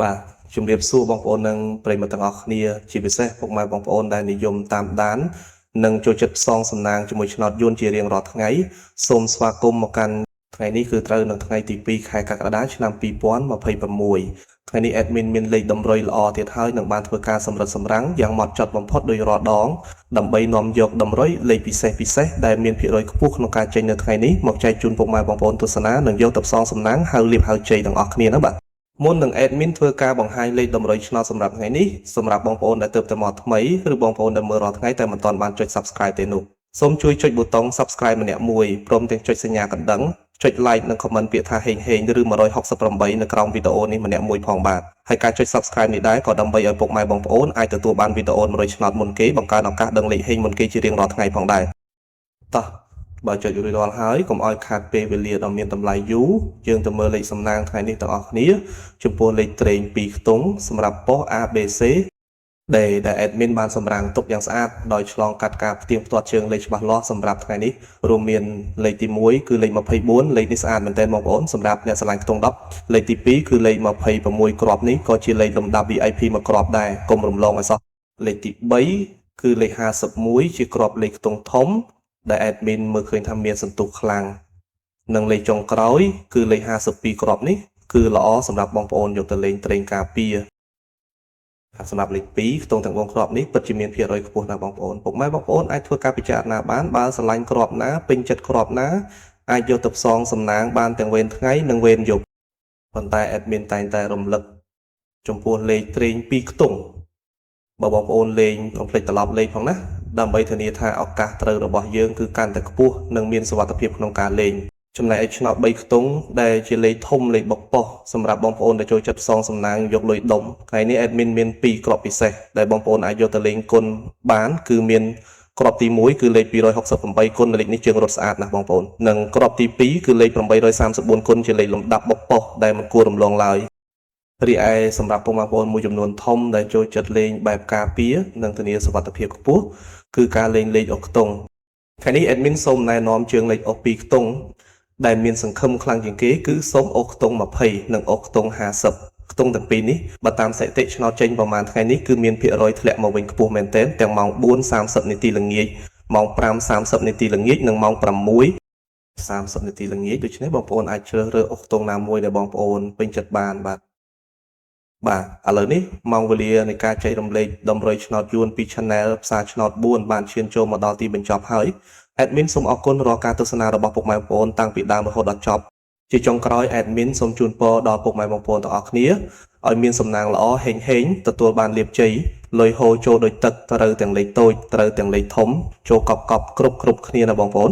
បាទជំរាបសួរបងប្អូននិងប្រិយមិត្តទាំងអស់គ្នាជាពិសេសពុកម៉ែបងប្អូនដែលនិយមតាមដាននិងចូលចិត្តផ្សងសំណាងជាមួយឆ្នោតយួនជារៀងរាល់ថ្ងៃសូមស្វាគមន៍មកកាន់ថ្ងៃនេះគឺត្រូវនៅថ្ងៃទី2ខែកក្កដាឆ្នាំ2026ថ្ងៃនេះ admin មានលេខតម្រុយល្អទៀតហើយនឹងបានធ្វើការសម្រិតសម្រាំងយ៉ាងហ្មត់ចត់បំផុតដោយរាល់ដងដើម្បីនាំយកតម្រុយលេខពិសេសដែលមានភាគរយខ្ពស់ក្នុងការចេញនៅថ្ងៃនេះមកចែកជូនពុកម៉ែបងប្អូនទស្សនានិងយកទៅផ្សងសំណាងហៅលៀបហៅជ័យទាំងអស់គ្នាណាបាទមុននឹង admin ធ្វើការបង្ហាញលេខតម្រុយឆ្នោតសម្រាប់ថ្ងៃនេះសម្រាប់បងប្អូនដែលទើបតែមកថ្មីឬបងប្អូនដែលមើលរាល់ថ្ងៃតែមិនទាន់បានចុច Subscribe ទេនោះសូមជួយចុចប៊ូតុង Subscribe ម្នាក់មួយព្រមទាំងចុចសញ្ញាកណ្ដឹងចុច Like និង Comment ពាក្យថាហេងឬ168នៅក្រោមវីដេអូនេះម្នាក់មួយផងបាទហើយការចុច Subscribe នេះដែរក៏ដើម្បីឲ្យពុកម៉ែបងប្អូនអាចទទួលបានវីដេអូ100ឆ្នោតមុនគេបង្កើនឱកាសដឹងលេខហេងមុនគេជារៀងរាល់ថ្ងៃផងដែរតោះបើចុចរួចរាល់ហើយកុំឲ្យខាតពេលវេលាដ៏មានតម្លៃយូរយើងទៅមើលលេខសំណាងថ្ងៃនេះទាំងអស់គ្នាចំពោះលេខត្រេង2ខ្ទង់សម្រាប់ប៉ុស ABC ដែល admin បានសម្រាំងទុកយ៉ាងស្អាតដោយឆ្លងកាត់ការផ្ទៀងផ្ទាត់ជើងលេខច្បាស់លាស់សម្រាប់ថ្ងៃនេះរួមមានលេខទី1គឺលេខ24លេខនេះស្អាតមែនទែនបងប្អូនសម្រាប់អ្នកឆ្លាញ់ខ្ទង់10លេខទី2គឺលេខ26គ្រាប់នេះក៏ជាលេខលំដាប់ VIP មួយគ្រាប់ដែរកុំរំលងឲ្យសោះលេខទី3គឺលេខ51ជាគ្រាប់លេខខ្ទង់ធំដែល admin មើលឃើញថាមានសន្ទុះខ្លាំងនិងលេខចុងក្រោយគឺលេខ52គ្រាប់នេះគឺល្អសម្រាប់បងប្អូនយកទៅលេងត្រេងការពារសម្រាប់លេខ2ខ្ទង់ទាំង4គ្រាប់នេះពិតជាមានភាគរយខ្ពស់ណាស់បងប្អូនពុកម៉ែបងប្អូនអាចធ្វើការពិចារណាបានបើស្រឡាញ់គ្រាប់ណាពេញចិត្តគ្រាប់ណាអាចយកទៅផ្សងសំណាងបានទាំងវេនថ្ងៃនិងវេនយប់ប៉ុន្តែ admin តែងតែរំលឹកចំពោះលេខត្រេង2ខ្ទង់បើបងប្អូនលេងកុំភ្លេចត្រឡប់លេខផងណាដើម្បីធានាថាឱកាសត្រូវរបស់យើងគឺកាន់តែខ្ពស់និងមានសុវត្ថិភាពក្នុងការលេងចំណែកឯឆ្នោត3ខ្ទង់ដែលជាលេខធំលេខបុកប៉ុសសម្រាប់បងប្អូនដែលចូលចិត្តផ្សងសំណាងយកលុយដុំថ្ងៃនេះ admin មាន2គ្រាប់ពិសេសដែលបងប្អូនអាចយកទៅលេងគុណបានគឺមានគ្រាប់ទី1គឺលេខ268គុណលេខនេះជើងរត់ស្អាតណាស់បងប្អូននិងគ្រាប់ទី2គឺលេខ834គុណជាលេខលំដាប់បុកប៉ុសដែលមិនគួររំលងឡើយរីឯសម្រាប់បងប្អូនមួយចំនួនធំដែលចូលចិត្តលេងបែបការពារនិងធានាសុវត្ថិភាពខ្ពស់គឺការលេងលេខអុកខ្ទង់ថ្ងៃនេះ admin សូមណែនាំជើងលេខអុក2ខ្ទង់ដែលមានសង្ឃឹមខ្លាំងជាងគេគឺសូមអុកខ្ទង់20និងអុកខ្ទង់50ខ្ទង់ទាំងពីរនេះបើតាមសถิតិឆ្នោតចេញប្រហែលថ្ងៃនេះគឺមានភាគរយធ្លាក់មកវិញខ្ពស់មែនទែនទាំងម៉ោង 4:30 នាទីល្ងាចម៉ោង 5:30 នាទីល្ងាចនិងម៉ោង 6:30 នាទីល្ងាចដូច្នេះបងប្អូនអាចជ្រើសរើសអុកខ្ទង់ណាមួយដែលបងប្អូនពេញចិត្តបានបាទឥឡូវនេះម៉ោងវេលានៃការចែករំលែកតម្រុយឆ្នោតយួនពី Channel ផ្សារឆ្នោត4បានឈានចូលមកដល់ទីបញ្ចប់ហើយ admin សូមអរគុណរាល់ការទស្សនារបស់ពុកម៉ែបងប្អូនតាំងពីដើមរហូតដល់ចប់ជាចុងក្រោយ admin សូមជូនពរដល់ពុកម៉ែបងប្អូនទាំងអស់គ្នាឲ្យមានសំណាងល្អហេងទទួលបានលាភជ័យលុយហូរចូលដូចទឹកត្រូវទាំងលេខតូចត្រូវទាំងលេខធំចូលកប់គ្រប់គ្នាណាបងប្អូន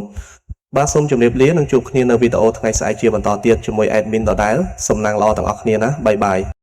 បាទសូមជម្រាបលានិងជួបគ្នានៅវីដេអូថ្ងៃស្អែកជាបន្តទៀតជាមួយ admin ដដែលសំណាងល្អទាំងអស់គ្នាណាបាយ